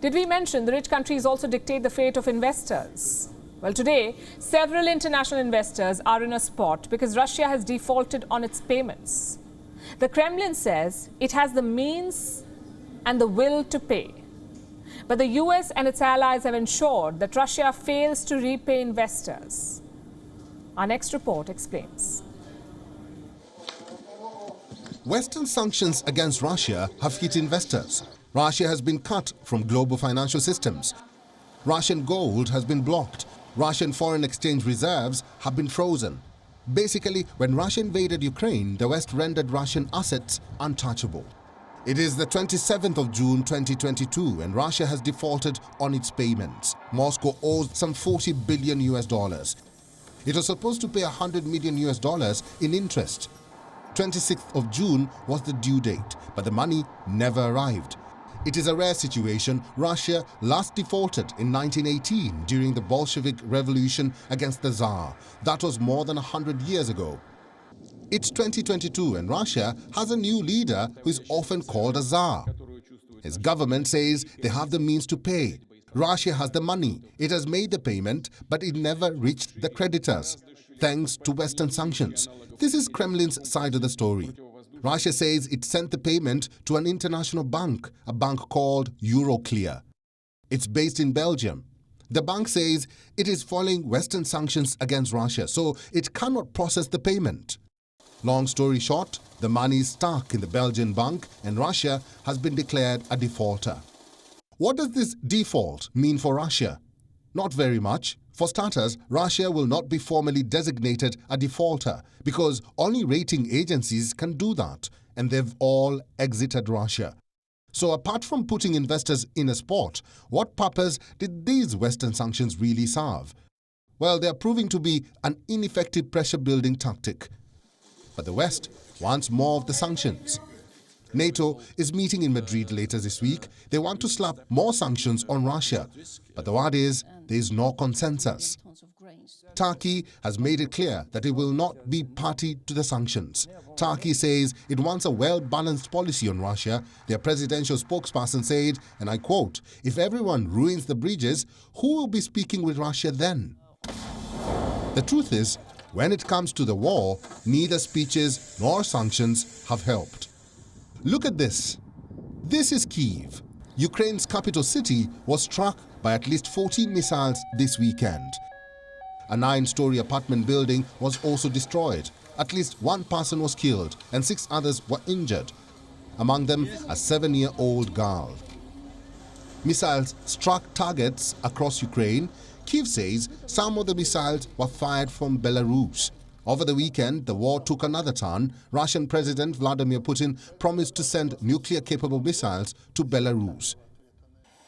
Did we mention the rich countries also dictate the fate of investors? Well, today, several international investors are in a spot because Russia has defaulted on its payments. The Kremlin says it has the means and the will to pay. But the US and its allies have ensured that Russia fails to repay investors. Our next report explains. Western sanctions against Russia have hit investors. Russia has been cut from global financial systems. Russian gold has been blocked. Russian foreign exchange reserves have been frozen. Basically, when Russia invaded Ukraine, the West rendered Russian assets untouchable. It is the 27th of June 2022 and Russia has defaulted on its payments. Moscow owes some $40 billion. It was supposed to pay $100 million in interest. 26th of June was the due date, but the money never arrived. It is a rare situation. Russia last defaulted in 1918 during the Bolshevik Revolution against the Tsar. That was more than 100 years ago. It's 2022 and Russia has a new leader who is often called a Tsar. His government says they have the means to pay. Russia has the money. It has made the payment, but it never reached the creditors, thanks to Western sanctions. This is Kremlin's side of the story. Russia says it sent the payment to an international bank, a bank called Euroclear. It's based in Belgium. The bank says it is following Western sanctions against Russia, so it cannot process the payment. Long story short, the money is stuck in the Belgian bank and Russia has been declared a defaulter. What does this default mean for Russia? Not very much. For starters, Russia will not be formally designated a defaulter because only rating agencies can do that, and they've all exited Russia. So apart from putting investors in a spot, what purpose did these Western sanctions really serve? Well, they are proving to be an ineffective pressure-building tactic. But the West wants more of the sanctions. NATO is meeting in Madrid later this week. They want to slap more sanctions on Russia. But the word is, there is no consensus. Turkey has made it clear that it will not be party to the sanctions. Turkey says it wants a well-balanced policy on Russia. Their presidential spokesperson said, and I quote, "If everyone ruins the bridges, who will be speaking with Russia then?" The truth is, when it comes to the war, neither speeches nor sanctions have helped. Look at this. This is Kyiv. Ukraine's capital city was struck by at least 14 missiles this weekend. A 9-story apartment building was also destroyed. At least one person was killed and 6 others were injured, among them a 7-year-old girl. Missiles struck targets across Ukraine. Kyiv says some of the missiles were fired from Belarus. Over the weekend, the war took another turn. Russian President Vladimir Putin promised to send nuclear-capable missiles to Belarus.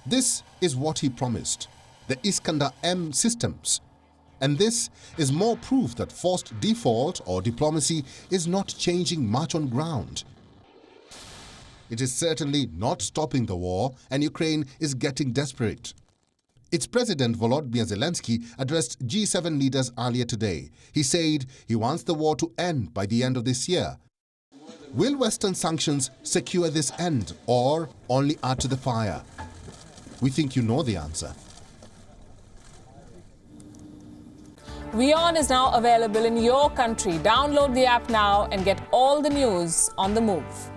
This is what he promised, the Iskander-M systems. And this is more proof that forced default or diplomacy is not changing much on ground. It is certainly not stopping the war, and Ukraine is getting desperate. Its President Volodymyr Zelensky addressed G7 leaders earlier today. He said he wants the war to end by the end of this year. Will Western sanctions secure this end or only add to the fire? We think you know the answer. WION is now available in your country. Download the app now and get all the news on the move.